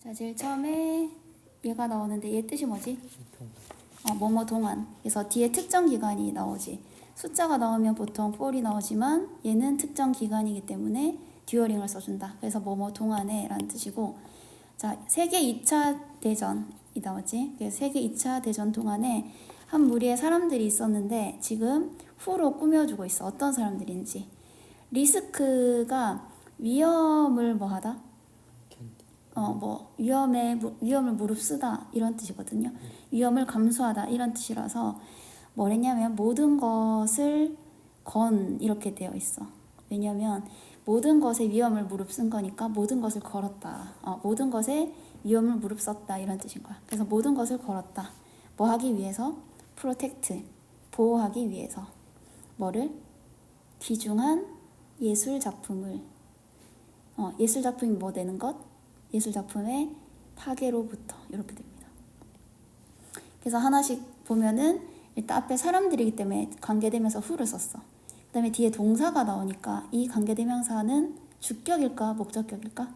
자, 제일 처음에 얘가 나오는데 얘 뜻이 뭐지? 뭐뭐 동안. 그래서 뒤에 특정 기간이 나오지. 숫자가 나오면 보통 for이 나오지만 얘는 특정 기간이기 때문에 듀어링을 써준다. 그래서 뭐뭐 동안에 라는 뜻이고, 자, 세계 2차 대전이 나오지. 그래서 세계 2차 대전 동안에 한 무리의 사람들이 있었는데 지금 후로 꾸며주고 있어. 어떤 사람들인지. 리스크가 위험을 뭐 하다? 위험을 무릅쓰다 이런 뜻이거든요. 위험을 감수하다 이런 뜻이라서 뭐랬냐면 모든 것을 이렇게 되어 있어. 왜냐면 모든 것에 위험을 무릅쓴 거니까 모든 것을 걸었다. 모든 것에 위험을 무릅썼다 이런 뜻인 거야. 그래서 모든 것을 걸었다. 뭐 하기 위해서? 프로텍트, 보호하기 위해서. 뭐를? 귀중한 예술 작품을. 예술 작품이 뭐 되는 것? 예술 작품의 파괴로부터 이렇게 됩니다. 그래서 하나씩 보면은 일단 앞에 사람들이기 때문에 관계대명사 who를 썼어. 그 다음에 뒤에 동사가 나오니까 이 관계대명사는 주격일까 목적격일까?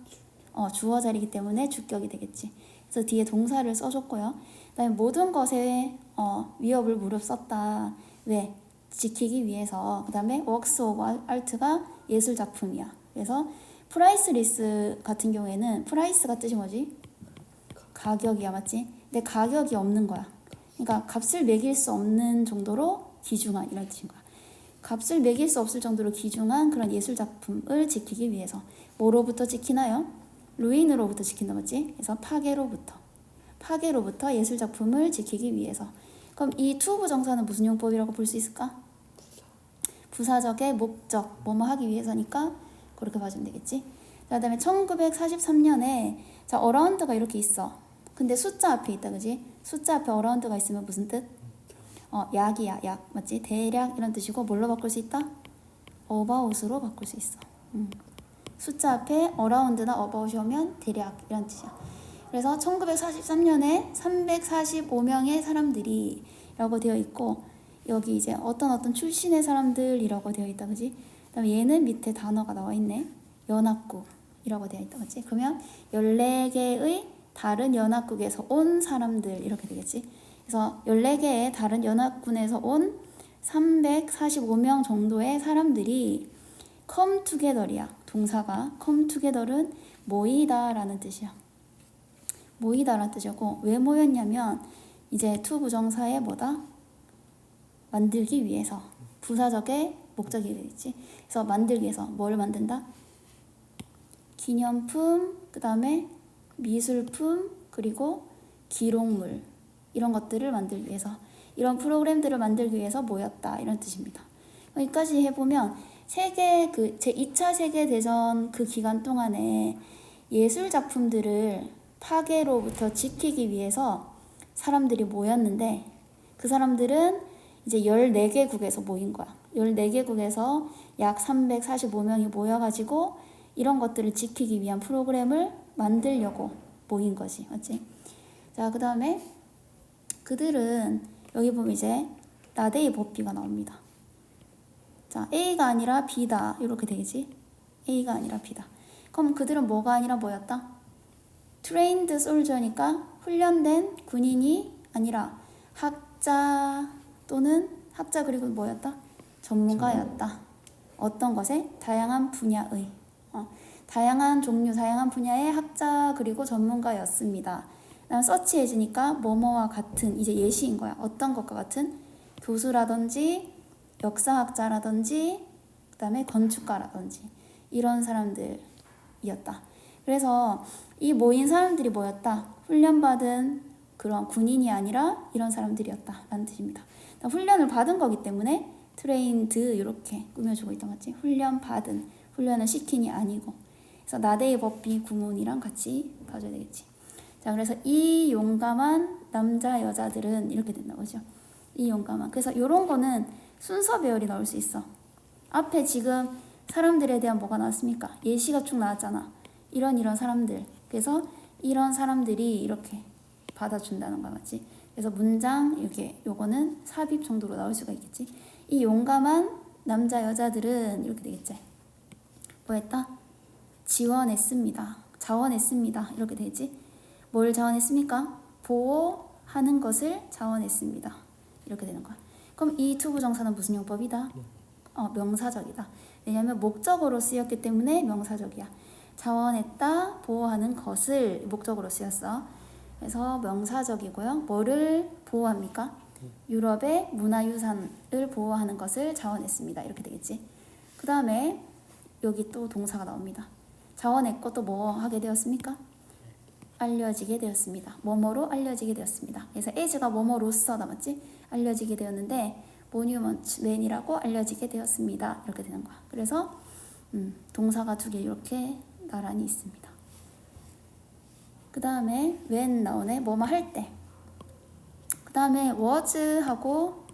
주어 자리이기 때문에 주격이 되겠지. 그래서 뒤에 동사를 써줬고요. 그 다음에 모든 것에 위협을 무릅썼다. 왜? 지키기 위해서. 그 다음에 works of art가 예술 작품이야. 그래서 프라이스리스 같은 경우에는 프라이스가 뜻이 뭐지? 가격이야, 맞지? 근데 가격이 없는 거야. 그러니까 값을 매길 수 없는 정도로 귀중한 이런 뜻인 거야. 값을 매길 수 없을 정도로 귀중한 그런 예술 작품을 지키기 위해서. 뭐로부터 지키나요? 루인으로부터 지킨다, 맞지? 그래서 파괴로부터 예술 작품을 지키기 위해서. 그럼 이 to 부정사는 무슨 용법이라고 볼 수 있을까? 부사적의 목적, 뭐뭐 하기 위해서니까 그렇게 봐주면 되겠지. 그 다음에 1943년에 자, 어라운드가 이렇게 있어. 근데 숫자 앞에 있다, 그지? 숫자 앞에 어라운드가 있으면 무슨 뜻? 약이야, 약. 맞지? 대략 이런 뜻이고 뭘로 바꿀 수 있다? about으로 바꿀 수 있어. 숫자 앞에 around나 about이 오면 대략 이런 뜻이야. 그래서 1943년에 345명의 사람들이 라고 되어 있고, 여기 이제 어떤 출신의 사람들이라고 되어 있다, 그지? 그 다음에 얘는 밑에 단어가 나와 있네. 연합국이라고 되어 있다, 그지? 그러면 14개의 다른 연합국에서 온 사람들 이렇게 되겠지. 그래서 14개의 다른 연합군에서 온 345명 정도의 사람들이 come together이야. 동사가 come together은 모이다 라는 뜻이야. 모이다라는 뜻이고, 왜 모였냐면 이제 to 부정사의 뭐다? 만들기 위해서. 부사적의 목적이 되겠지. 그래서 만들기 위해서 뭐를 만든다? 기념품, 그 다음에 미술품, 그리고 기록물 이런 것들을 만들기 위해서, 이런 프로그램들을 만들기 위해서 모였다 이런 뜻입니다. 여기까지 해보면 제2차 세계대전 그 기간 동안에 예술 작품들을 파괴로부터 지키기 위해서 사람들이 모였는데, 그 사람들은 이제 14개국에서 모인 거야. 14개국에서 약 345명이 모여가지고 이런 것들을 지키기 위한 프로그램을 만들려고 모인 거지, 맞지? 자, 그 다음에 그들은 여기 보면 이제 나데이 법비가 나옵니다. 자, A가 아니라 B다 이렇게 되겠지? A가 아니라 B다. 그럼 그들은 뭐가 아니라 뭐였다? trained soldier니까 훈련된 군인이 아니라 학자 또는 학자 그리고 뭐였다? 전문가였다. 어떤 것에? 다양한 분야의 다양한 종류, 다양한 분야의 학자 그리고 전문가였습니다. 그다음 서치해지니까 뭐뭐와 같은 이제 예시인 거야. 어떤 것과 같은? 교수라든지 역사학자라든지 그다음에 건축가라든지 이런 사람들이었다. 그래서 이 모인 사람들이 뭐였다? 훈련받은 그런 군인이 아니라 이런 사람들이었다 라는 뜻입니다. 훈련을 받은 거기 때문에 트레인드 이렇게 꾸며주고 있던 거지. 훈련을 시킨이 아니고. 그래서 나데이 법비 구문이랑 같이 봐줘야 되겠지. 자, 그래서 이 용감한 남자 여자들은 이렇게 된다고 하죠. 이 용감한. 그래서 이런 거는 순서 배열이 나올 수 있어. 앞에 지금 사람들에 대한 뭐가 나왔습니까? 예시가 쭉 나왔잖아. 이런 사람들. 그래서 이런 사람들이 이렇게 받아준다는 거야, 맞지? 그래서 문장 이렇게 요거는 삽입 정도로 나올 수가 있겠지. 이 용감한 남자 여자들은 이렇게 되겠지. 뭐 했다? 자원했습니다 이렇게 되지. 뭘 자원했습니까? 보호하는 것을 자원했습니다. 이렇게 되는 거야. 그럼 이 투부정사는 무슨 용법이다? 명사적이다. 왜냐하면 목적어로 쓰였기 때문에 명사적이야. 자원했다, 보호하는 것을 목적어로 쓰였어. 그래서 명사적이고요. 뭐를 보호합니까? 유럽의 문화유산을 보호하는 것을 자원했습니다. 이렇게 되겠지. 그 다음에 여기 또 동사가 나옵니다. 자원했고 또 뭐 하게 되었습니까? 알려지게 되었습니다. 뭐뭐로 알려지게 되었습니다. 그래서 as가 뭐뭐로써 맞지? 알려지게 되었는데 모뉴먼트맨이라고 알려지게 되었습니다. 이렇게 되는 거야. 그래서 동사가 두 개 이렇게 나란히 있습니다. 그 다음에 when 나오네. 뭐뭐 할 때. 그 다음에 was하고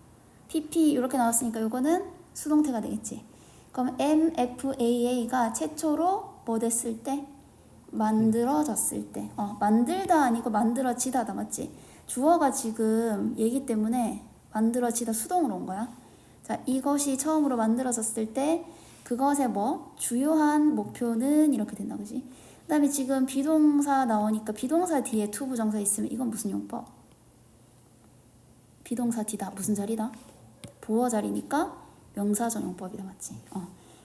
pp 이렇게 나왔으니까 이거는 수동태가 되겠지. 그럼 MFAA가 최초로 뭐 됐을 때? 만들어졌을 때. 만들다 아니고 만들어지다다 맞지? 주어가 지금 얘기 때문에 만들어지다 수동으로 온 거야. 자, 이것이 처음으로 만들어졌을 때 그것의 뭐? 주요한 목표는 이렇게 된다 그지? 그 다음에 지금 비동사 나오니까 비동사 뒤에 to 부정사 있으면 이건 무슨 용법? 비동사 뒤다. 무슨 자리다? 보어 자리니까 명사적 용법이다 맞지?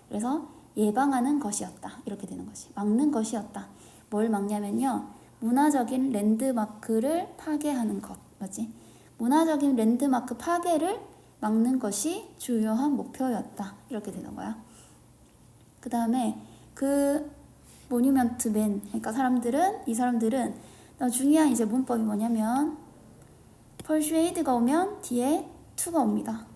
그래서 예방하는 것이었다. 이렇게 되는 것이. 막는 것이었다. 뭘 막냐면요. 문화적인 랜드마크를 파괴하는 것. 맞지? 문화적인 랜드마크 파괴를 막는 것이 주요한 목표였다. 이렇게 되는 거야. 그 다음에 그 모뉴먼트맨, 그러니까 이 사람들은 중요한 이제 문법이 뭐냐면 persuade가 오면 뒤에 to가 옵니다.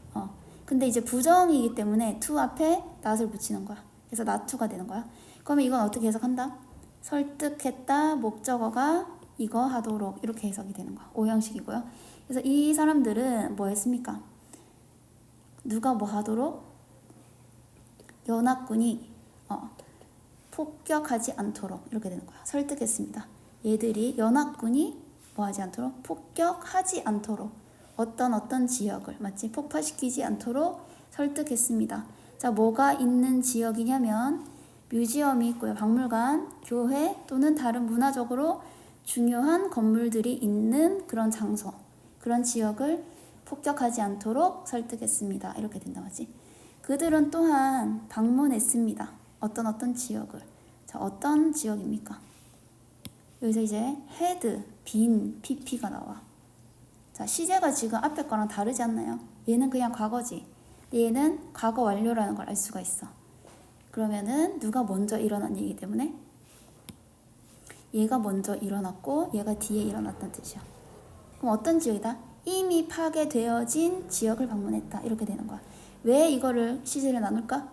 근데 이제 부정이기 때문에 to 앞에 not을 붙이는 거야. 그래서 not to가 되는 거야. 그러면 이건 어떻게 해석한다? 설득했다, 목적어가 이거 하도록 이렇게 해석이 되는 거야. 오형식이고요. 그래서 이 사람들은 뭐 했습니까? 누가 뭐 하도록? 연합군이 폭격하지 않도록 이렇게 되는 거야. 설득했습니다. 얘들이 연합군이 뭐 하지 않도록? 폭격하지 않도록 어떤 지역을 맞지? 폭파시키지 않도록 설득했습니다. 자, 뭐가 있는 지역이냐면 뮤지엄이 있고요. 박물관, 교회 또는 다른 문화적으로 중요한 건물들이 있는 그런 장소, 그런 지역을 폭격하지 않도록 설득했습니다. 이렇게 된다 맞지? 그들은 또한 방문했습니다. 어떤 지역을. 자, 어떤 지역입니까? 여기서 이제 had, been, pp가 나와. 자, 시제가 지금 앞에 거랑 다르지 않나요? 얘는 그냥 과거지. 얘는 과거 완료라는 걸 알 수가 있어. 그러면은 누가 먼저 일어난 얘기 때문에 얘가 먼저 일어났고 얘가 뒤에 일어났다는 뜻이야. 그럼 어떤 지역이다? 이미 파괴되어진 지역을 방문했다. 이렇게 되는 거야. 왜 이거를 시제를 나눌까?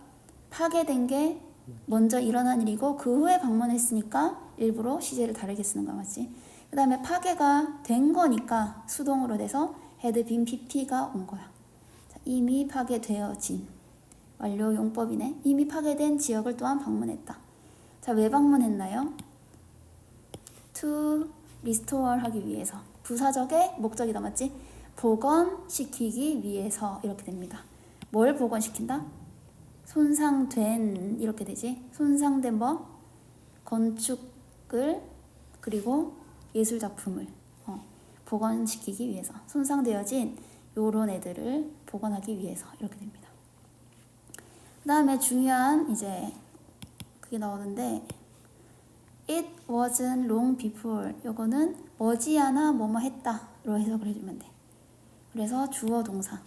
파괴된 게 먼저 일어난 일이고 그 후에 방문했으니까 일부러 시제를 다르게 쓰는 거야. 맞지? 그 다음에 파괴가 된 거니까 수동으로 돼서 had been pp가 온 거야. 자, 이미 파괴되어진 완료 용법이네. 이미 파괴된 지역을 또한 방문했다. 자, 왜 방문했나요? to restore 하기 위해서. 부사적의 목적이다 맞지? 복원시키기 위해서 이렇게 됩니다. 뭘 복원시킨다? 손상된 이렇게 되지. 손상된 뭐? 건축을 그리고 예술작품을 복원시키기 위해서. 손상되어진 요런 애들을 복원하기 위해서 이렇게 됩니다. 그 다음에 중요한 이제 그게 나오는데 It wasn't long before 요거는 머지않아 뭐뭐 했다로 해석을 해주면 돼. 그래서 주어 동사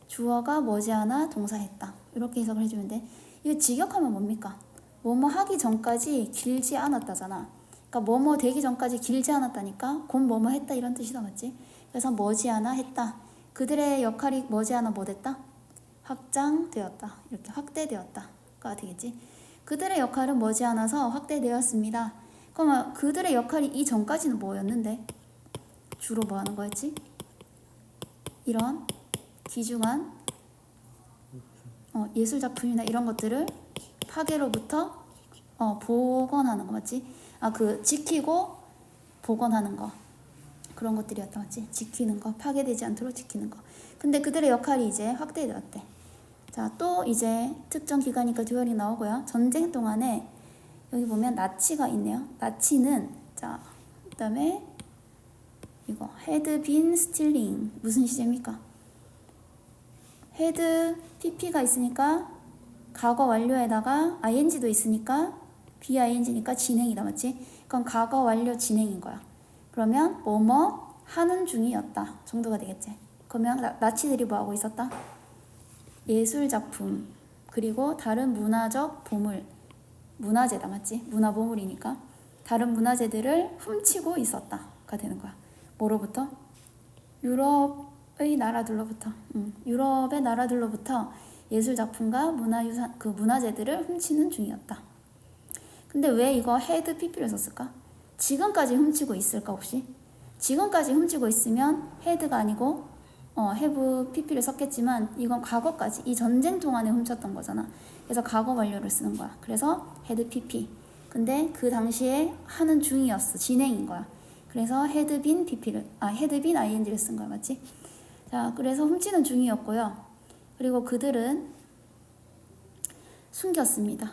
주어가 머지않아 동사했다 이렇게 해석을 해주면 돼. 이거 직역하면 뭡니까? 뭐뭐 하기 전까지 길지 않았다잖아. 그러니까 뭐뭐 되기 전까지 길지 않았다니까 곧 뭐뭐 했다 이런 뜻이다 맞지? 그래서 머지않아 했다. 그들의 역할이 머지않아 뭐 됐다? 확장되었다. 이렇게 확대되었다가 되겠지. 그들의 역할은 머지않아서 확대되었습니다. 그러면 그들의 역할이 이 전까지는 뭐였는데? 주로 뭐 하는 거였지? 이런 귀중한 예술작품이나 이런 것들을 파괴로부터 복원하는 거 맞지? 그 지키고 복원하는 거 그런 것들이었다 맞지? 지키는 거 파괴되지 않도록 지키는 거. 근데 그들의 역할이 이제 확대되었대. 자, 또 이제 특정 기간이니까 듀얼이 나오고요. 전쟁 동안에 여기 보면 나치가 있네요. 나치는 자, 그다음에 이거 had been stealing 무슨 시제입니까? had pp가 있으니까 과거 완료에다가 ing도 있으니까 bing니까 진행이다, 맞지? 그럼 과거 완료 진행인 거야. 그러면 뭐뭐 하는 중이었다 정도가 되겠지. 그러면 나치들이 뭐 하고 있었다? 예술작품 그리고 다른 문화적 보물, 문화재다, 맞지? 문화보물이니까 다른 문화재들을 훔치고 있었다가 되는 거야. 뭐로부터? 유럽의 나라들로부터. 유럽의 나라들로부터 예술작품과 문화유산, 그 문화재들을 훔치는 중이었다. 근데 왜 이거 had pp를 썼을까? 지금까지 훔치고 있을까 혹시? 지금까지 훔치고 있으면 had가 아니고 have pp를 썼겠지만 이건 과거까지, 이 전쟁 동안에 훔쳤던 거잖아. 그래서 과거 완료를 쓰는 거야. 그래서 had pp. 근데 그 당시에 하는 중이었어. 진행인 거야. 그래서 had been pp를, had been ing를 쓴 거야, 맞지? 자, 그래서 훔치는 중이었고요. 그리고 그들은 숨겼습니다.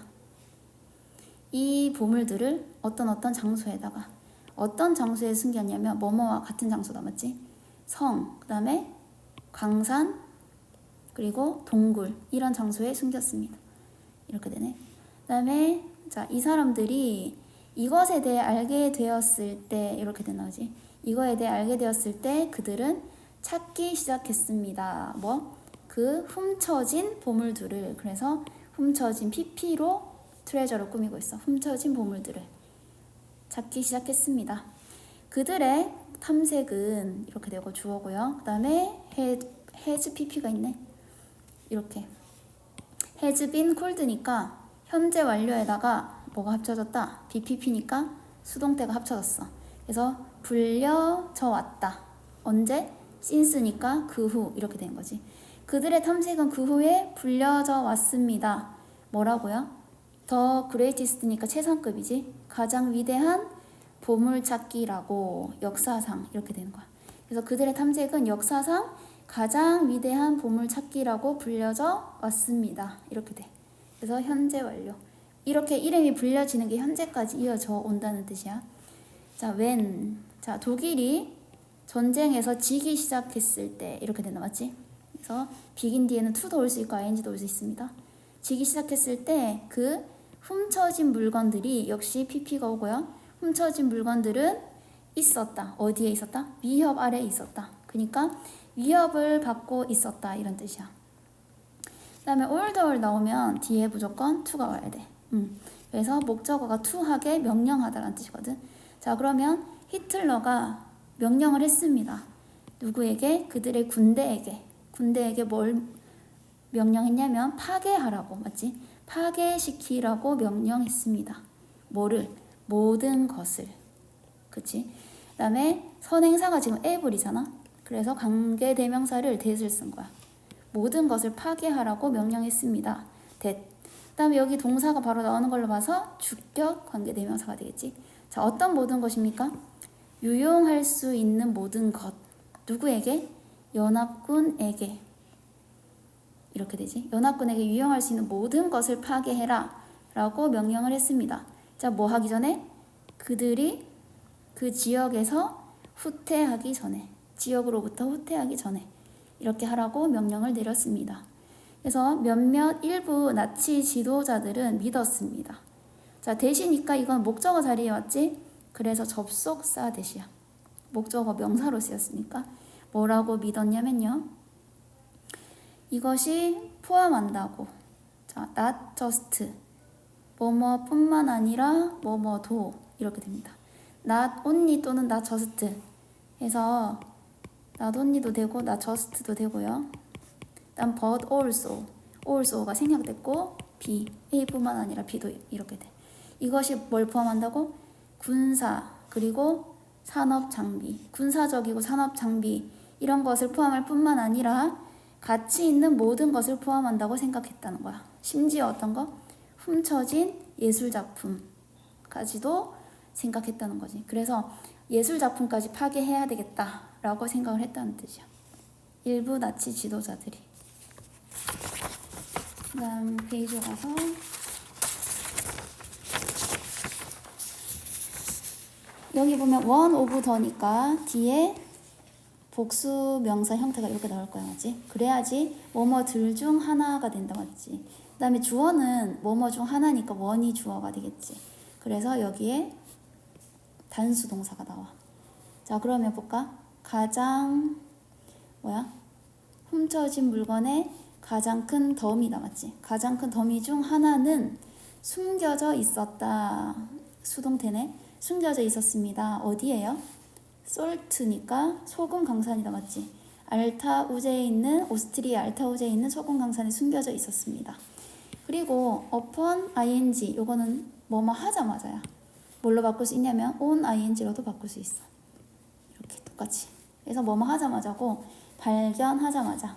이 보물들을 어떤 장소에다가, 어떤 장소에 숨겼냐면 뭐뭐와 같은 장소다, 맞지? 성, 그 다음에 광산, 그리고 동굴, 이런 장소에 숨겼습니다. 이렇게 되네. 그 다음에 자, 이 사람들이 이것에 대해 알게 되었을 때, 이렇게 되나 보지? 이거에 대해 알게 되었을 때 그들은 찾기 시작했습니다. 그 훔쳐진 보물들을. 그래서 훔쳐진 pp로 트레저를 꾸미고 있어. 훔쳐진 보물들을 찾기 시작했습니다. 그들의 탐색은 이렇게 되고 주어고요. 그 다음에 has pp가 있네. 이렇게 has been cold니까 현재 완료에다가 뭐가 합쳐졌다? bpp니까 수동태가 합쳐졌어. 그래서 불려져 왔다. 언제? since니까 그 후, 이렇게 된 거지. 그들의 탐색은 그 후에 불려져 왔습니다. 뭐라고요? 더 greatest니까 최상급이지. 가장 위대한 보물찾기라고, 역사상, 이렇게 되는 거야. 그래서 그들의 탐색은 역사상 가장 위대한 보물찾기라고 불려져 왔습니다. 이렇게 돼. 그래서 현재 완료. 이렇게 이름이 불려지는 게 현재까지 이어져 온다는 뜻이야. 자, when. 자, 독일이 전쟁에서 지기 시작했을 때, 이렇게 된다, 맞지? 그래서 begin 뒤에는 to도 올 수 있고 ing도 올 수 있습니다. 지기 시작했을 때 그 훔쳐진 물건들이 역시 pp가 오고요. 훔쳐진 물건들은 있었다. 어디에 있었다? 위협 아래에 있었다. 그러니까 위협을 받고 있었다, 이런 뜻이야. 그 다음에 older 나오면 뒤에 무조건 to가 와야 돼. 그래서 목적어가 to하게 명령하다라는 뜻이거든. 자, 그러면 히틀러가 명령을 했습니다. 누구에게? 그들의 군대에게 뭘 명령했냐면 파괴하라고, 맞지? 파괴시키라고 명령했습니다. 뭐를? 모든 것을. 그치? 그 다음에 선행사가 지금 every잖아. 그래서 관계대명사를 that을 쓴 거야. 모든 것을 파괴하라고 명령했습니다. that. 그 다음에 여기 동사가 바로 나오는 걸로 봐서 주격 관계대명사가 되겠지. 자, 어떤 모든 것입니까? 유용할 수 있는 모든 것. 누구에게? 연합군에게. 이렇게 되지. 연합군에게 유용할 수 있는 모든 것을 파괴해라 라고 명령을 했습니다. 자, 뭐 하기 전에? 그들이 그 지역에서 후퇴하기 전에, 지역으로부터 후퇴하기 전에 이렇게 하라고 명령을 내렸습니다. 그래서 일부 나치 지도자들은 믿었습니다. 자, 대시니까 이건 목적어 자리에 왔지? 그래서 접속사 대시야. 목적어 명사로 쓰였으니까 뭐라고 믿었냐면요. 이것이 포함한다고. 자, not just. 뭐뭐뿐만 아니라 뭐뭐도, 이렇게 됩니다. not only 또는 not just 해서 not only도 되고 not just도 되고요. 일단 but also가 생략됐고 B, A뿐만 아니라 B도 이렇게 돼. 이것이 뭘 포함한다고? 군사, 그리고 산업 장비, 군사적이고 산업 장비 이런 것을 포함할 뿐만 아니라 가치 있는 모든 것을 포함한다고 생각했다는 거야. 심지어 어떤 거? 훔쳐진 예술작품까지도 생각했다는 거지. 그래서 예술작품까지 파괴해야 되겠다라고 생각을 했다는 뜻이야. 일부 나치 지도자들이. 그 다음 페이지 가서 여기 보면 one of the니까 뒤에 복수 명사 형태가 이렇게 나올 거야, 맞지? 그래야지 뭐뭐들 중 하나가 된다, 맞지? 그 다음에 주어는 뭐뭐 중 하나니까 one이 주어가 되겠지. 그래서 여기에 단수 동사가 나와. 자, 그러면 볼까? 가장 훔쳐진 물건의 가장 큰 더미다, 맞지? 가장 큰 더미 중 하나는 숨겨져 있었다. 수동태네. 숨겨져 있었습니다. 어디에요? 솔트니까 소금 강산이다, 맞지? 알타우제에 있는 오스트리아 알타우제에 있는 소금 강산에 숨겨져 있었습니다. 그리고 upon ing 요거는 뭐뭐 하자마자야. 뭘로 바꿀 수 있냐면 on ing로도 바꿀 수 있어. 이렇게 똑같이. 그래서 뭐뭐 하자마자고 발견하자마자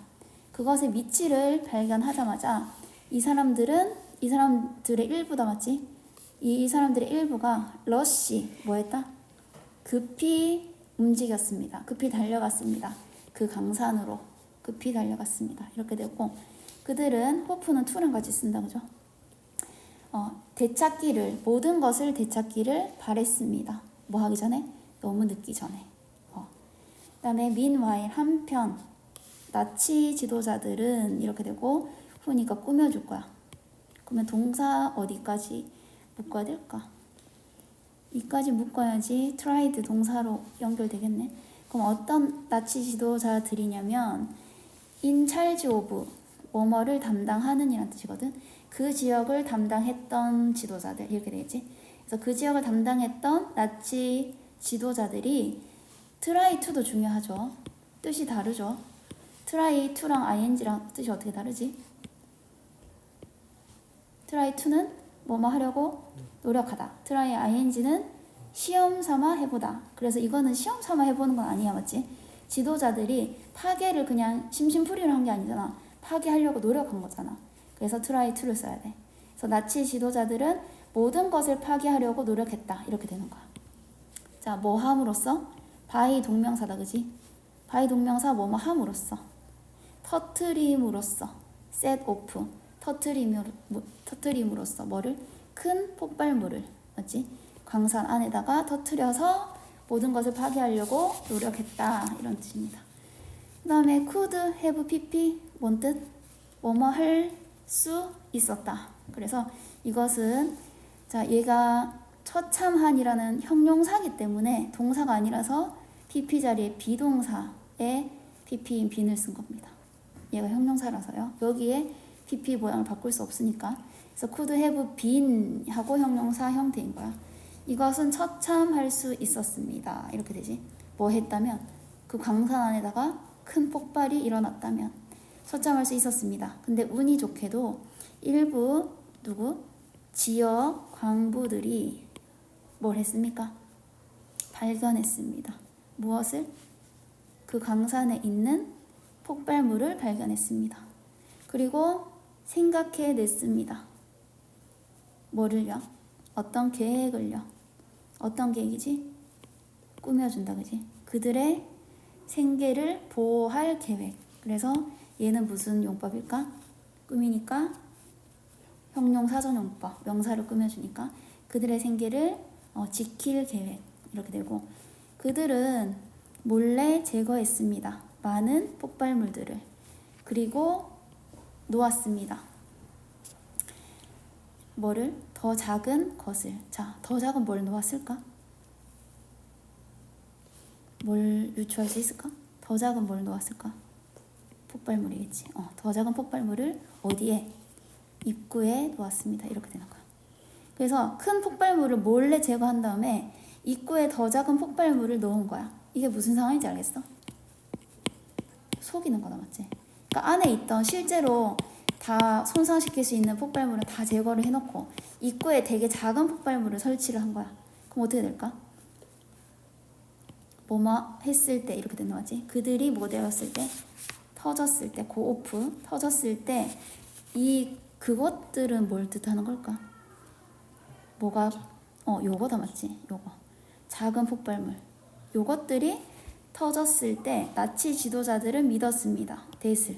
그것의 위치를 발견하자마자 이 사람들의 일부다, 맞지? 이 사람들의 일부가 러시 뭐했다? 급히 움직였습니다. 급히 달려갔습니다. 그 강산으로 급히 달려갔습니다. 이렇게 되고 그들은 호프는 to랑 같이 쓴다, 그죠? 되찾기를 모든 것을 되찾기를 바랬습니다. 뭐 하기 전에? 너무 늦기 전에. 그다음에 meanwhile 한편 나치 지도자들은 이렇게 되고 후니까 꾸며줄 거야. 그러면 동사 어디까지 묶어야 될까? 이까지 묶어야지 tried 동사로 연결되겠네. 그럼 어떤 나치 지도자들이냐면 in charge of 뭐뭐를 담당하는 이란 뜻이거든. 그 지역을 담당했던 지도자들 이렇게 되겠지. 그래서 그 지역을 담당했던 나치 지도자들이 try to도 중요하죠. 뜻이 다르죠. try to랑 ing랑 뜻이 어떻게 다르지? try to는 뭐뭐 하려고 노력하다. try ing는 시험 삼아 해보다. 그래서 이거는 시험 삼아 해보는 건 아니야, 맞지? 지도자들이 파괴를 그냥 심심풀이로 한 게 아니잖아. 파괴하려고 노력한 거잖아. 그래서 try to를 써야 돼. 그래서 나치 지도자들은 모든 것을 파괴하려고 노력했다. 이렇게 되는 거야. 자, 뭐 함으로써? by 동명사다, 그지? by 동명사 뭐뭐 함으로써. 터트림으로써. set off. 터트림으로써 뭐를? 큰 폭발물을, 맞지? 광산 안에다가 터트려서 모든 것을 파괴하려고 노력했다. 이런 뜻입니다. 그 다음에 could have pp 뭔 뜻? 뭐뭐 할 수 있었다. 그래서 이것은 자 얘가 처참한이라는 형용사기 때문에 동사가 아니라서 pp 자리에 비동사에 pp인 빈을 쓴 겁니다. 얘가 형용사라서요. 여기에 pp 모양을 바꿀 수 없으니까. 그래서 could have been 하고 형용사 형태인 거야. 이것은 처참할 수 있었습니다. 이렇게 되지. 뭐 했다면 그 광산 안에다가 큰 폭발이 일어났다면 처참할 수 있었습니다. 근데 운이 좋게도 일부 지역 광부들이 뭘 했습니까? 발견했습니다. 무엇을? 그 광산에 있는 폭발물을 발견했습니다. 그리고 생각해냈습니다. 뭐를요? 어떤 계획을요? 어떤 계획이지? 꾸며준다, 그지? 그들의 생계를 보호할 계획. 그래서 얘는 무슨 용법일까? 꾸미니까 형용사전용법. 명사를 꾸며주니까 그들의 생계를 지킬 계획. 이렇게 되고 그들은 몰래 제거했습니다. 많은 폭발물들을. 그리고 놓았습니다. 뭐를? 더 작은 것을. 자, 더 작은 뭘 놓았을까? 뭘 유추할 수 있을까? 더 작은 뭘 놓았을까? 폭발물이겠지. 더 작은 폭발물을 어디에? 입구에 놓았습니다. 이렇게 되는 거야. 그래서 큰 폭발물을 몰래 제거한 다음에 입구에 더 작은 폭발물을 넣은 거야. 이게 무슨 상황인지 알겠어? 속이는 거다, 맞지? 그러니까 안에 있던 실제로 다 손상시킬 수 있는 폭발물은 다 제거를 해놓고 입구에 되게 작은 폭발물을 설치를 한 거야. 그럼 어떻게 될까? 뭐뭐 했을 때 이렇게 되는 거지. 그들이 뭐 되었을 때? 터졌을 때, 고오프 터졌을 때 이 그것들은 뭘 뜻하는 걸까? 뭐가? 요거다, 맞지? 요거 작은 폭발물. 요것들이 터졌을 때 나치 지도자들은 믿었습니다. 대슬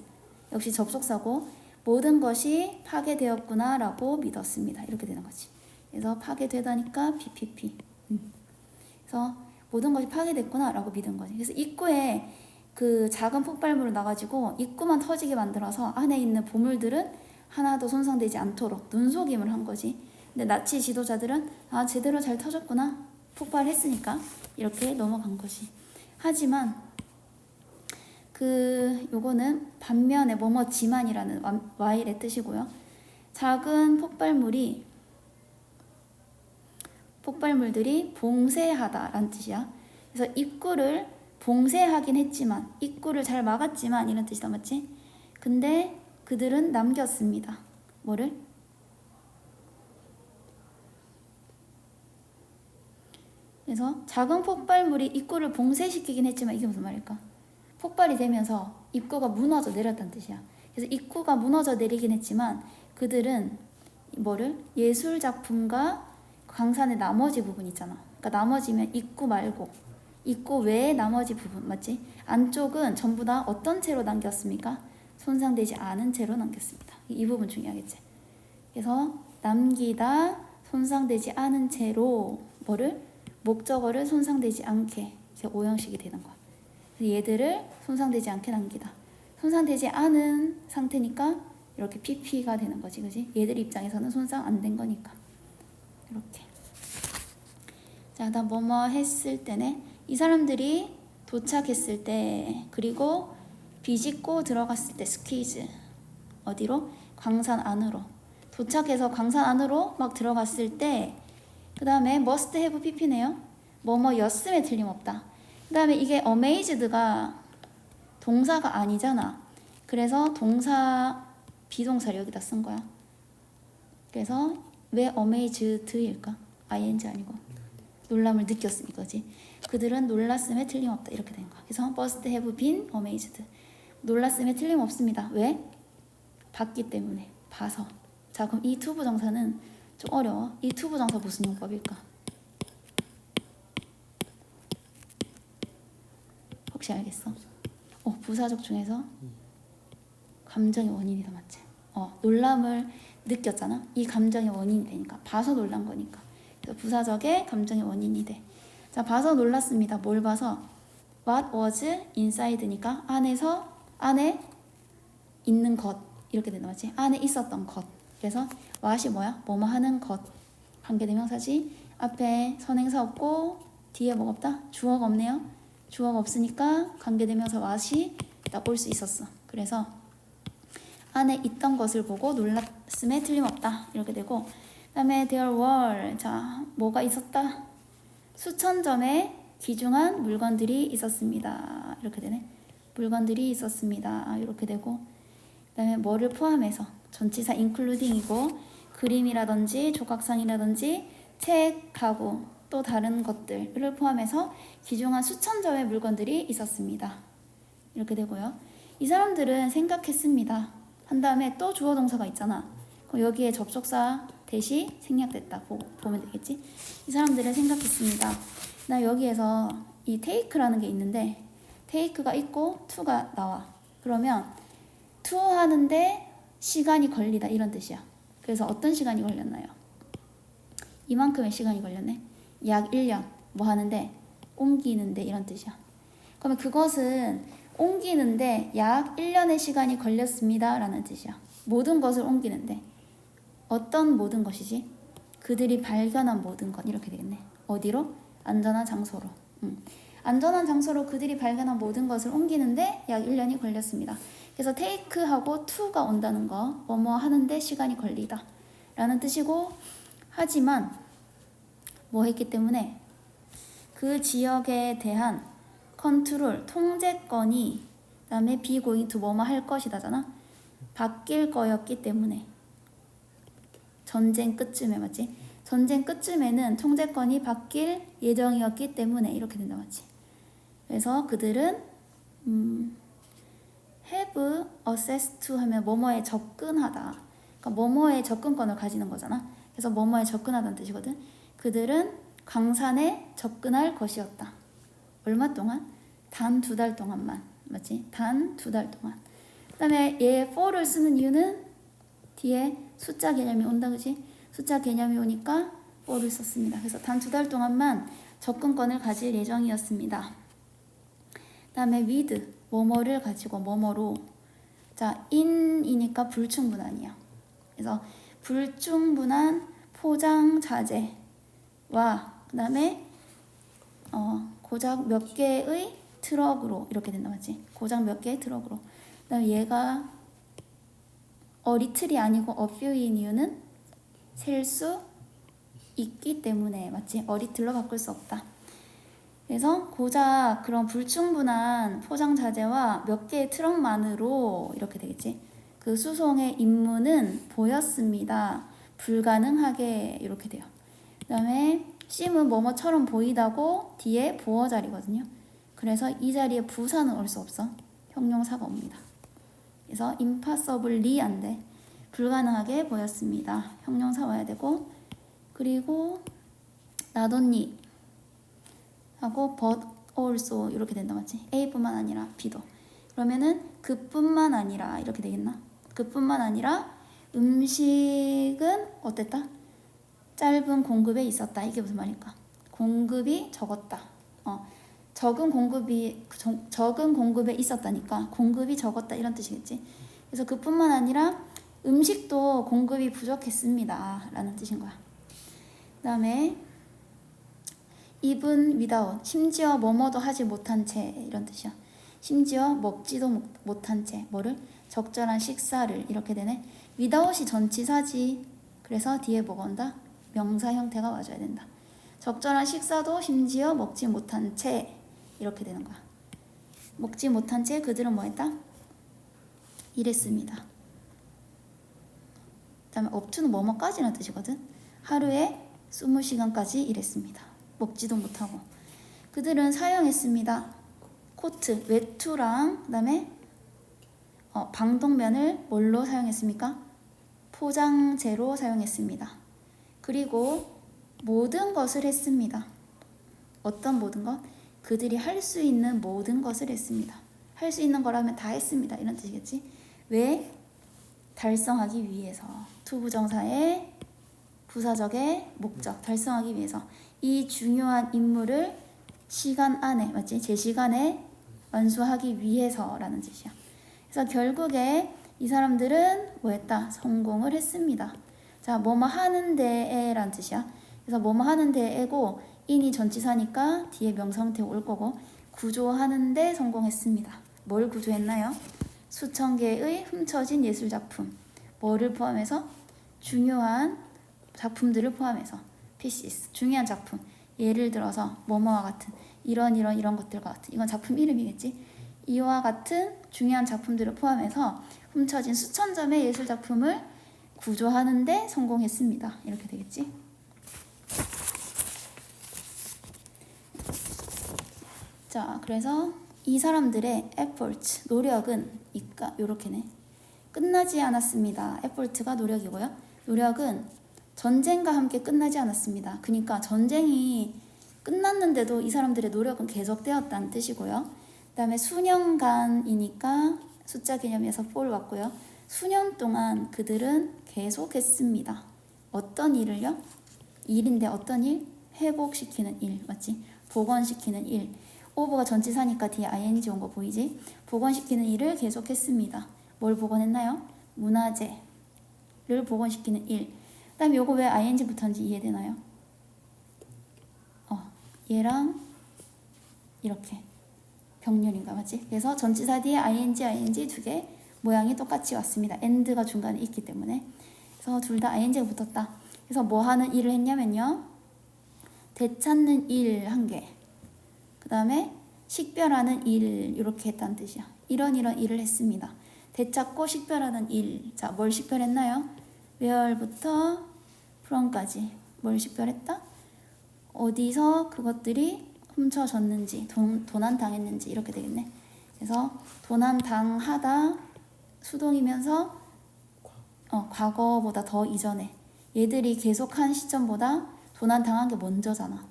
역시 접속사고 모든 것이 파괴되었구나 라고 믿었습니다. 이렇게 되는 거지. 그래서 파괴되다니까 PPP. 그래서 모든 것이 파괴됐구나라고 믿은 거지. 그래서 입구에 그 작은 폭발물을 놔가지고 입구만 터지게 만들어서 안에 있는 보물들은 하나도 손상되지 않도록 눈속임을 한 거지. 근데 나치 지도자들은 아 제대로 잘 터졌구나 폭발했으니까 이렇게 넘어간 거지. 하지만 요거는 반면에 뭐뭐지만이라는 와일의 뜻이고요. 작은 폭발물들이 봉쇄하다라는 뜻이야. 그래서 입구를 봉쇄하긴 했지만 입구를 잘 막았지만 이런 뜻이다 맞지? 근데 그들은 남겼습니다. 뭐를? 그래서 작은 폭발물이 입구를 봉쇄시키긴 했지만 이게 무슨 말일까? 폭발이 되면서 입구가 무너져 내렸다는 뜻이야. 그래서 입구가 무너져 내리긴 했지만 그들은 뭐를? 예술 작품과 광산의 나머지 부분 있잖아. 그러니까 나머지면 입구 말고 입구 외의 나머지 부분 맞지? 안쪽은 전부 다 어떤 채로 남겼습니까? 손상되지 않은 채로 남겼습니다. 이 부분 중요하겠지. 그래서 남기다 손상되지 않은 채로 뭐를? 목적어를 손상되지 않게 이제 오형식이 되는 거야. 얘들을 손상되지 않게 남기다. 손상되지 않은 상태니까 이렇게 PP가 되는 거지, 그지? 얘들 입장에서는 손상 안 된 거니까. 이렇게. 자, 나 뭐뭐 했을 때네. 이 사람들이 도착했을 때, 그리고 비집고 들어갔을 때 스퀴즈. 어디로? 광산 안으로. 도착해서 광산 안으로 막 들어갔을 때, 그 다음에 must have pp네요. 뭐뭐였음에 틀림없다. 그 다음에 이게 amazed가 동사가 아니잖아. 그래서 동사 비동사를 여기다 쓴 거야. 그래서 왜 amazed일까? ing 아니고 놀람을 느꼈음 이거지. 그들은 놀랐음에 틀림없다 이렇게 된 거야. 그래서 must have been amazed. 놀랐음에 틀림없습니다. 왜? 봤기 때문에. 봐서. 자, 그럼 이 to 부정사는 좀 어려워. 이 to 부정사 무슨 용법일까? 혹시 알겠어? 부사적 중에서 감정의 원인이다 맞지? 놀람을 느꼈잖아. 이 감정의 원인이 되니까 봐서 놀란 거니까. 그래서 부사적의 감정의 원인이 돼. 자, 봐서 놀랐습니다. 뭘 봐서? What was inside니까 안에 있는 것 이렇게 된다 맞지? 안에 있었던 것. 그래서 what이 뭐야? 뭐뭐 하는 것. 관계대명사지. 앞에 선행사 없고 뒤에 뭐가 없다? 주어가 없네요. 주어가 없으니까 관계대명사 what이 딱 올 수 있었어. 그래서 안에 있던 것을 보고 놀랐음에 틀림없다 이렇게 되고, 그 다음에 there were, 자 뭐가 있었다? 수천 점의 귀중한 물건들이 있었습니다 이렇게 되네. 물건들이 있었습니다 이렇게 되고, 그 다음에 뭐를 포함해서 전치사 including이고, 그림이라든지 조각상이라든지 책하고 또 다른 것들을 포함해서 귀중한 수천 점의 물건들이 있었습니다 이렇게 되고요. 이 사람들은 생각했습니다 한 다음에 또 주어 동사가 있잖아. 그럼 여기에 접속사 대시 생략됐다 보면 되겠지. 이 사람들은 생각했습니다. 나 여기에서 이 take라는 게 있는데 take가 있고 to가 나와. 그러면 to 하는데 시간이 걸리다 이런 뜻이야. 그래서 어떤 시간이 걸렸나요? 이만큼의 시간이 걸렸네. 약 1년 뭐 하는데? 옮기는데 이런 뜻이야. 그러면 그것은 옮기는데 약 1년의 시간이 걸렸습니다 라는 뜻이야. 모든 것을 옮기는데 어떤 모든 것이지? 그들이 발견한 모든 것 이렇게 되겠네. 어디로? 안전한 장소로. 안전한 장소로 그들이 발견한 모든 것을 옮기는데 약 1년이 걸렸습니다. 그래서 take하고 to가 온다는 거, 뭐뭐 하는데 시간이 걸리다 라는 뜻이고, 하지만 뭐 했기 때문에 그 지역에 대한 컨트롤, 통제권이, 그 다음에 be going to 뭐뭐 할 것이다잖아. 바뀔 거였기 때문에. 전쟁 끝쯤에 맞지? 전쟁 끝쯤에는 통제권이 바뀔 예정이었기 때문에 이렇게 된다 맞지? 그래서 그들은 have access to 하면 뭐뭐에 접근하다. 그러니까 뭐뭐에 접근권을 가지는 거잖아. 그래서 뭐뭐에 접근하다는 뜻이거든. 그들은 광산에 접근할 것이었다. 얼마 동안? 단 2달 동안만. 맞지? 단 2달 동안. 그 다음에 얘 for를 쓰는 이유는 뒤에 숫자 개념이 온다 그지? 숫자 개념이 오니까 for를 썼습니다. 그래서 단 2달 동안만 접근권을 가질 예정이었습니다. 다음에 with 뭐뭐를 가지고 뭐뭐로. 자, in이니까 불충분한이야. 그래서 불충분한 포장 자재와 그 다음에 고작 몇 개의 트럭으로 이렇게 된다 맞지? 고작 몇 개의 트럭으로. 그 다음에 얘가 리틀이 아니고 a few인 이유는 셀 수 있기 때문에 맞지? 리틀로 바꿀 수 없다. 그래서 고작 그런 불충분한 포장 자재와 몇 개의 트럭만으로 이렇게 되겠지. 그 수송의 임무는 보였습니다. 불가능하게 이렇게 돼요. 그 다음에 C는 뭐뭐처럼 보이다고 뒤에 보어 자리거든요. 그래서 이 자리에 부사는 올 수 없어. 형용사가 옵니다. 그래서 impossibly 안 돼. 불가능하게 보였습니다. 형용사 와야 되고, 그리고 not only 하고 but also 이렇게 된다 맞지? A뿐만 아니라 B도. 그러면은 그뿐만 아니라 이렇게 되겠나? 그뿐만 아니라 음식은 어땠다? 짧은 공급에 있었다. 이게 무슨 말일까? 공급이 적었다. 적은 공급에 있었다니까 공급이 적었다 이런 뜻이겠지. 그래서 그뿐만 아니라 음식도 공급이 부족했습니다 라는 뜻인 거야. 그 다음에 even without 심지어 뭐뭐도 하지 못한 채 이런 뜻이야. 심지어 먹지도 못한 채 뭐를? 적절한 식사를 이렇게 되네. without이 전치사지. 그래서 뒤에 뭐가 온다? 명사 형태가 와줘야 된다. 적절한 식사도 심지어 먹지 못한 채 이렇게 되는 거야. 먹지 못한 채 그들은 뭐 했다? 일했습니다. 그 다음에 up to는 뭐뭐까지는 뜻이거든. 하루에 20시간까지 일했습니다. 먹지도 못하고. 그들은 사용했습니다. 코트, 외투랑 그 다음에 방독면을 뭘로 사용했습니까? 포장재로 사용했습니다. 그리고 모든 것을 했습니다. 어떤 모든 것? 그들이 할 수 있는 모든 것을 했습니다. 할 수 있는 거라면 다 했습니다. 이런 뜻이겠지? 왜? 달성하기 위해서. 투부정사의 부사적의 목적, 달성하기 위해서. 이 중요한 임무를 시간 안에, 맞지? 제 시간에 완수하기 위해서라는 뜻이야. 그래서 결국에 이 사람들은 뭐 했다? 성공을 했습니다. 자, 뭐뭐 하는데 라는 뜻이야. 그래서 뭐뭐 하는데 에고 인이 전치사니까 뒤에 명사형태 올 거고 구조하는데 성공했습니다. 뭘 구조했나요? 수천 개의 훔쳐진 예술작품. 뭐를 포함해서? 중요한 작품들을 포함해서 pieces, 중요한 작품. 예를 들어서 뭐뭐와 같은 이런 것들과 같은 이건 작품 이름이겠지. 이와 같은 중요한 작품들을 포함해서 훔쳐진 수천 점의 예술작품을 구조하는데 성공했습니다. 이렇게 되겠지. 자, 그래서 이 사람들의 effort, 노력은 이렇게네. 끝나지 않았습니다. effort가 노력이고요. 노력은 전쟁과 함께 끝나지 않았습니다. 그러니까 전쟁이 끝났는데도 이 사람들의 노력은 계속되었다는 뜻이고요. 그 다음에 수년간이니까 숫자 개념에서 for 왔고요. 수년 동안 그들은 계속했습니다. 어떤 일을요? 일인데 어떤 일? 회복시키는 일, 맞지? 복원시키는 일. 오버가 전치사니까 뒤에 ing 온 거 보이지? 복원시키는 일을 계속했습니다. 뭘 복원했나요? 문화재를 복원시키는 일. 그 다음에 요거 왜 ing 붙었는지 이해되나요? 얘랑 이렇게 병렬인가 맞지? 그래서 전치사 뒤에 ing 두 개 모양이 똑같이 왔습니다. and가 중간에 있기 때문에. 그래서 둘 다 ing가 붙었다. 그래서 뭐 하는 일을 했냐면요. 되찾는 일 한 개. 그 다음에 식별하는 일 이렇게 했다는 뜻이야. 이런 일을 했습니다. 되찾고 식별하는 일. 자, 뭘 식별했나요? where부터 from까지 뭘 식별했다? 어디서 그것들이 훔쳐졌는지 도난당했는지 이렇게 되겠네. 그래서 도난당하다 수동이면서 과거보다 더 이전에 얘들이 계속한 시점보다 도난당한 게 먼저잖아.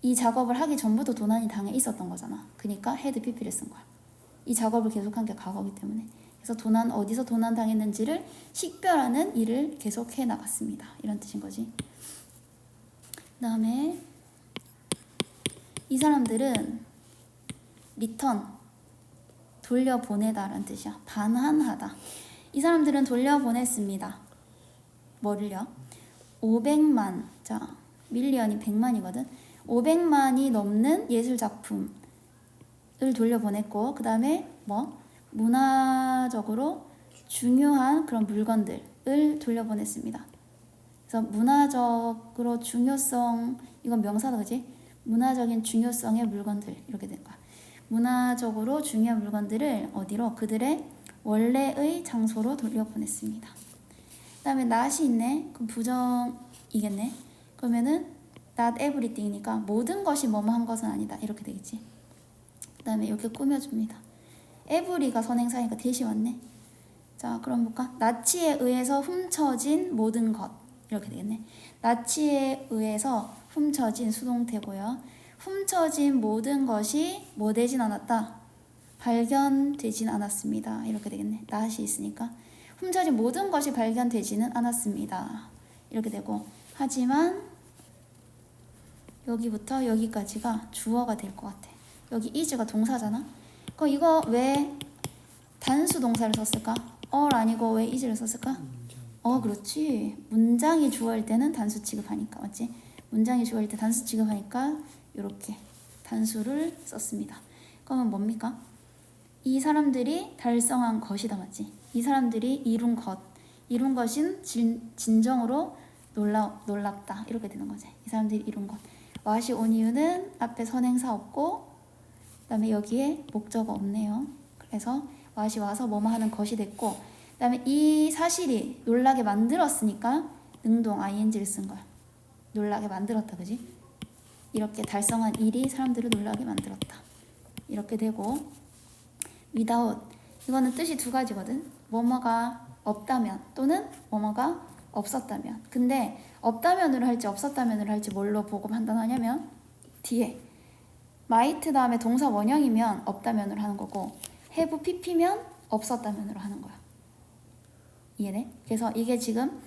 이 작업을 하기 전부터 도난이 당해 있었던 거잖아. 그러니까 had pp를 쓴 거야. 이 작업을 계속한 게 과거이기 때문에. 그래서 어디서 도난당했는지를 식별하는 일을 계속해 나갔습니다. 이런 뜻인 거지. 그 다음에 이 사람들은 return, 돌려보내다라는 뜻이야. 반환하다. 이 사람들은 돌려보냈습니다. 뭐를요? 500만, 자, 밀리언이 100만이거든. 500만이 넘는 예술작품을 돌려보냈고, 그 다음에 뭐? 문화적으로 중요한 그런 물건들을 돌려보냈습니다. 그래서 문화적으로 중요성, 이건 명사다, 그지? 문화적인 중요성의 물건들, 이렇게 된 거야. 문화적으로 중요한 물건들을 어디로? 그들의 원래의 장소로 돌려보냈습니다. 그 다음에 not이 있네. 그럼 부정이겠네. 그러면은 not everything이니까 모든 것이 뭐뭐 한 것은 아니다. 이렇게 되겠지. 그 다음에 이렇게 꾸며줍니다. every가 선행사니까 대시 왔네. 자, 그럼 볼까? 나치에 의해서 훔쳐진 모든 것. 이렇게 되겠네. 나치에 의해서 훔쳐진 수동태고요. 훔쳐진 모든 것이 뭐 되진 않았다? 발견되진 않았습니다. 이렇게 되겠네. not이 있으니까. 훔쳐진 모든 것이 발견되지는 않았습니다. 이렇게 되고, 하지만 여기부터 여기까지가 주어가 될 것 같아. 여기 is가 동사잖아. 그럼 이거 왜 단수 동사를 썼을까? all 아니고 왜 is를 썼을까? 그렇지. 문장이 주어일 때는 단수 취급하니까, 맞지? 문장이 주어일 때 단수 취급하니까 이렇게 단수를 썼습니다. 그러면 뭡니까? 이 사람들이 달성한 것이다, 맞지? 이 사람들이 이룬 것인 진정으로 놀랍다. 이렇게 되는 거지. 이 사람들이 이룬 것. what이 온 이유는 앞에 선행사 없고, 그 다음에 여기에 목적어 없네요. 그래서 what이 와서 뭐뭐 하는 것이 됐고, 그 다음에 이 사실이 놀라게 만들었으니까 능동 ing를 쓴 거야. 놀라게 만들었다, 그지? 이렇게 달성한 일이 사람들을 놀라게 만들었다. 이렇게 되고, without, 이거는 뜻이 두 가지거든. 뭐뭐가 없다면 또는 뭐뭐가 없었다면. 근데 없다면으로 할지 없었다면으로 할지 뭘로 보고 판단하냐면 뒤에 might 다음에 동사 원형이면 없다면으로 하는 거고, have pp면 없었다면으로 하는 거야. 이해돼? 그래서 이게 지금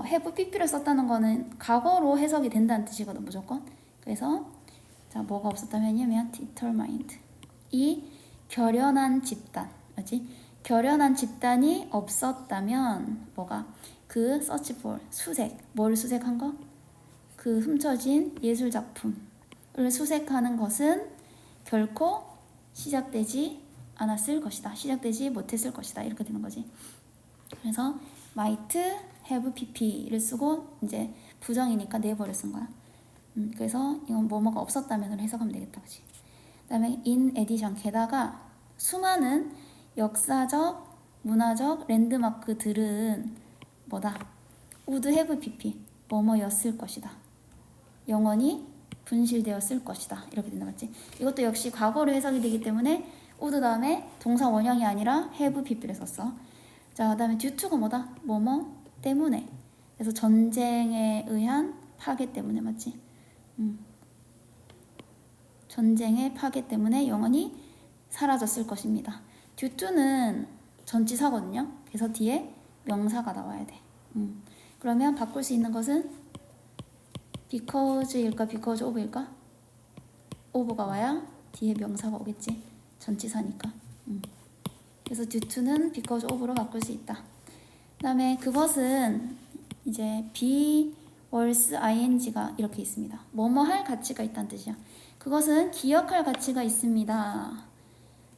have pp를 썼다는 거는 과거로 해석이 된다는 뜻이거든, 무조건. 그래서 자, 뭐가 없었다면이면 determined, 이 결연한 집단, 맞지? 결연한 집단이 없었다면 뭐가? 그 search for, 수색, 뭘 수색한 거? 그 훔쳐진 예술 작품을 수색하는 것은 결코 시작되지 않았을 것이다. 시작되지 못했을 것이다. 이렇게 되는 거지. 그래서 might have pp를 쓰고 이제 부정이니까 never를 쓴 거야. 그래서 이건 뭐뭐가 없었다면으로 해석하면 되겠다, 그렇지? 그다음에 in addition, 게다가 수많은 역사적, 문화적 랜드마크들은 뭐다? would have pp, 뭐뭐였을 것이다. 영원히 분실되었을 것이다. 이렇게 된다, 맞지? 이것도 역시 과거로 해석이 되기 때문에 would 다음에 동사 원형이 아니라 have pp를 썼어. 자, 그다음에 due to가 뭐다? 뭐뭐 때문에. 그래서 전쟁에 의한 파괴 때문에, 맞지? 전쟁의 파괴 때문에 영원히 사라졌을 것입니다. due to는 전치사거든요. 그래서 뒤에 명사가 나와야 돼. 그러면 바꿀 수 있는 것은 because일까 because of일까? of가 와야 뒤에 명사가 오겠지. 전치사니까. 그래서 due to는 because of로 바꿀 수 있다. 그 다음에 그것은 이제 be, was, ing가 이렇게 있습니다. 뭐뭐 할 가치가 있다는 뜻이야. 그것은 기억할 가치가 있습니다.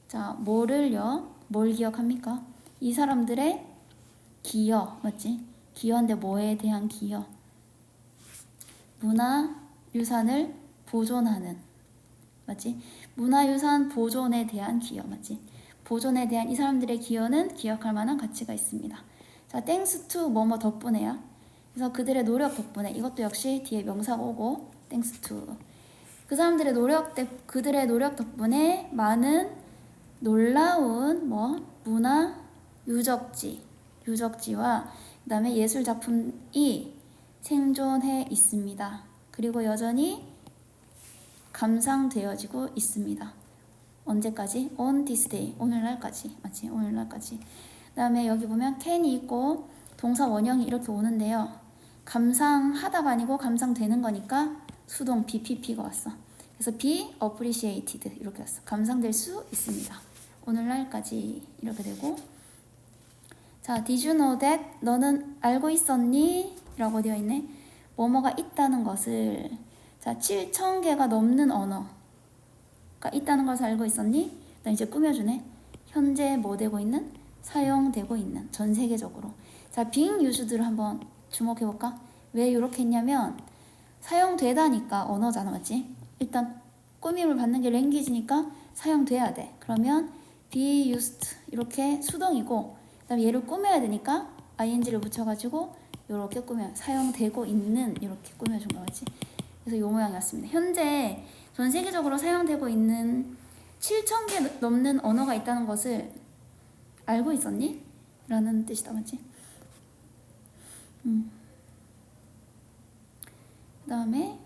자, 뭐를요? 뭘 기억합니까? 이 사람들의 기여, 맞지? 기여인데 뭐에 대한 기여? 문화유산을 보존하는, 맞지? 문화유산 보존에 대한 기여, 맞지? 보존에 대한 이 사람들의 기여는 기억할 만한 가치가 있습니다. 자, thanks to 뭐뭐 덕분에야. 그래서 그들의 노력 덕분에, 이것도 역시 뒤에 명사가 오고 thanks to. 그 사람들의 그들의 노력 덕분에 많은 놀라운 문화 유적지와 그 다음에 예술 작품이 생존해 있습니다. 그리고 여전히 감상되어지고 있습니다. 언제까지? On this day, 오늘날까지, 맞지? 오늘날까지. 그 다음에 여기 보면 can이 있고 동사 원형이 이렇게 오는데요. 감상하다가 아니고 감상되는 거니까 수동 BPP가 왔어. 그래서 be appreciated 이렇게 왔어. 감상될 수 있습니다. 오늘날까지 이렇게 되고, 자, did you know that? 너는 알고 있었니? 라고 되어 있네. 뭐뭐가 있다는 것을, 자, 7,000개가 넘는 언어가 있다는 것을 알고 있었니? 나 이제 꾸며주네. 현재 뭐 되고 있는? 사용되고 있는, 전 세계적으로. 자, being used를 한번 주목해볼까? 왜 이렇게 했냐면 사용되다니까 언어잖아, 맞지? 일단 꾸밈을 받는 게 랭귀지니까 사용돼야 돼. 그러면 be used 이렇게 수동이고, 그다음에 얘를 꾸며야 되니까 ing를 붙여가지고 이렇게 꾸며, 사용되고 있는 이렇게 꾸며준 거 같지? 그래서 이 모양이 왔습니다. 현재 전 세계적으로 사용되고 있는 7,000개 넘는 언어가 있다는 것을 알고 있었니? 라는 뜻이다, 맞지? 그 다음에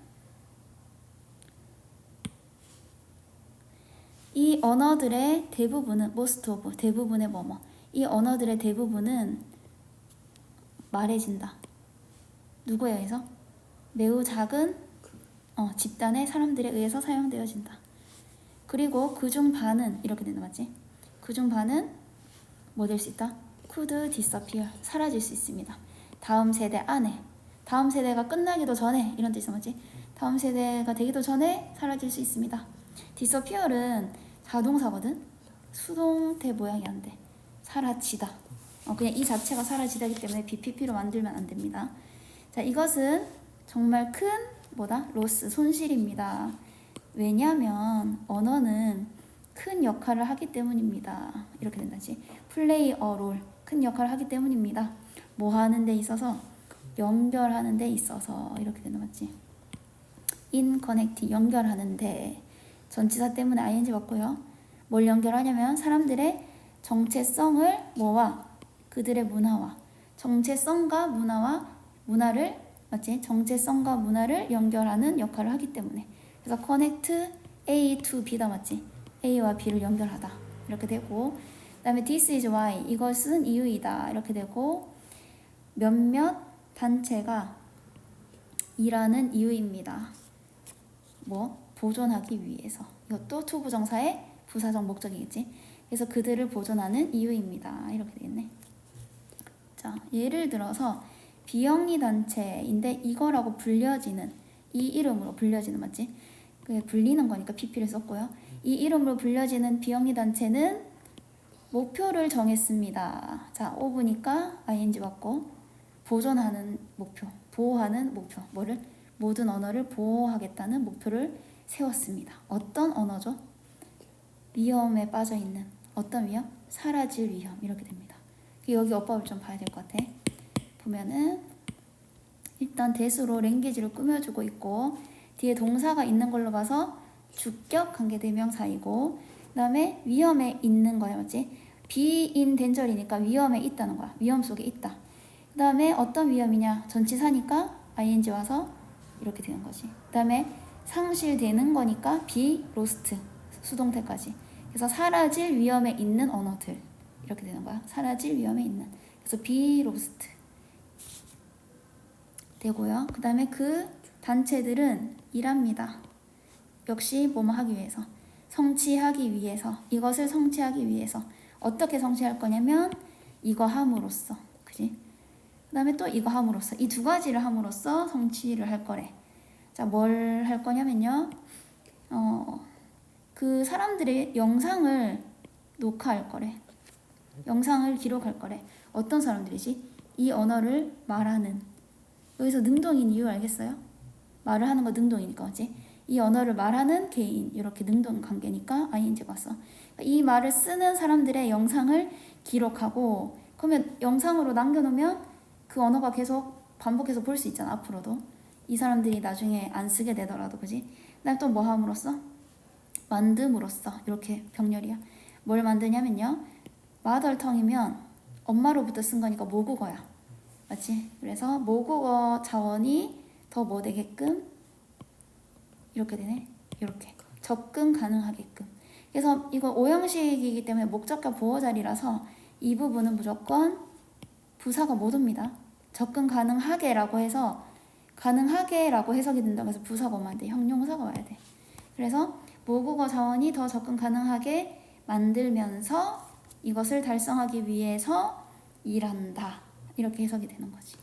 이 언어들의 대부분은 most of, 대부분의 뭐뭐, 이 언어들의 대부분은 말해진다. 누구에 의해서? 매우 작은 집단의 사람들에 의해서 사용되어진다. 그리고 그중 반은 이렇게 된다, 맞지? 그중 반은 뭐 될 수 있다? could disappear, 사라질 수 있습니다. 다음 세대 안에, 다음 세대가 끝나기도 전에, 이런 뜻이죠, 맞지? 다음 세대가 되기도 전에 사라질 수 있습니다. disappear은 자동사거든? 수동태 모양이 안 돼. 사라지다. 그냥 이 자체가 사라지다기 때문에 BPP로 만들면 안 됩니다. 자, 이것은 정말 큰 뭐다? 로스, 손실입니다. 왜냐면 언어는 큰 역할을 하기 때문입니다. 이렇게 된다지. play a role, 큰 역할을 하기 때문입니다. 뭐 하는 데 있어서? 연결하는 데 있어서. 이렇게 된다, 맞지? in connecting, 연결하는 데. 전치사 때문에 ing 맞고요. 뭘 연결하냐면 사람들의 정체성을 뭐와? 그들의 문화와. 정체성과 문화를, 맞지? 정체성과 문화를 연결하는 역할을 하기 때문에. 그래서 connect A to B다, 맞지? A와 B를 연결하다. 이렇게 되고, 그 다음에 this is why, 이것은 이유이다. 이렇게 되고, 몇몇 단체가 일하는 이유입니다. 뭐? 보존하기 위해서. 이것도 to 부정사의 부사적 목적이겠지. 그래서 그들을 보존하는 이유입니다. 이렇게 되겠네. 자, 예를 들어서 비영리 단체인데 이거라고 불려지는, 이 이름으로 불려지는, 맞지? 그게 불리는 거니까 PP를 썼고요. 이 이름으로 불려지는 비영리 단체는 목표를 정했습니다. 자, 오브니까 ing 받고, 보존하는 목표, 보호하는 목표, 뭐를? 모든 언어를 보호하겠다는 목표를 세웠습니다. 어떤 언어죠? 위험에 빠져 있는, 어떤 위험? 사라질 위험. 이렇게 됩니다. 여기 어법을 좀 봐야 될 것 같아. 보면은 일단 대수로 랭귀지를 꾸며주고 있고, 뒤에 동사가 있는 걸로 봐서 주격 관계대명사이고, 그 다음에 위험에 있는 거야, 맞지? be in danger이니까 위험에 있다는 거야. 위험 속에 있다. 그 다음에 어떤 위험이냐? 전치사니까 ing 와서 이렇게 되는 거지. 그 다음에 상실되는 거니까 be lost, 수동태까지. 그래서 사라질 위험에 있는 언어들. 이렇게 되는 거야. 사라질 위험에 있는. 그래서 be lost 되고요. 그 다음에 그 단체들은 일합니다. 역시 뭐뭐 하기 위해서. 성취하기 위해서. 이것을 성취하기 위해서. 어떻게 성취할 거냐면 이거 함으로써. 그지? 그 다음에 또 이거 함으로써. 이 두 가지를 함으로써 성취를 할 거래. 자, 뭘 할 거냐면요. 그 사람들의 영상을 녹화할 거래. 영상을 기록할 거래. 어떤 사람들이지? 이 언어를 말하는. 여기서 능동인 이유 알겠어요? 말을 하는 거 능동이니까, 맞지? 이 언어를 말하는 개인, 이렇게 능동 관계니까 ing가 왔어. 이 말을 쓰는 사람들의 영상을 기록하고, 그러면 영상으로 남겨놓으면 그 언어가 계속 반복해서 볼 수 있잖아, 앞으로도. 이 사람들이 나중에 안 쓰게 되더라도, 그지? 그다음 또 뭐 함으로써? 만듦으로써. 이렇게 병렬이야. 뭘 만드냐면요. 마더텅이면 엄마로부터 쓴 거니까 모국어야. 맞지? 그래서 모국어 자원이 더 뭐 되게끔? 이렇게 되네. 이렇게. 접근 가능하게끔. 그래서 이거 오형식이기 때문에 목적격 보호 자리라서 이 부분은 무조건 부사가 못 옵니다. 접근 가능하게라고 해서 가능하게라고 해석이 된다고 해서 부사가 오면 안 돼. 형용사가 와야 돼. 그래서 모국어 자원이 더 접근 가능하게 만들면서 이것을 달성하기 위해서 일한다. 이렇게 해석이 되는 거지.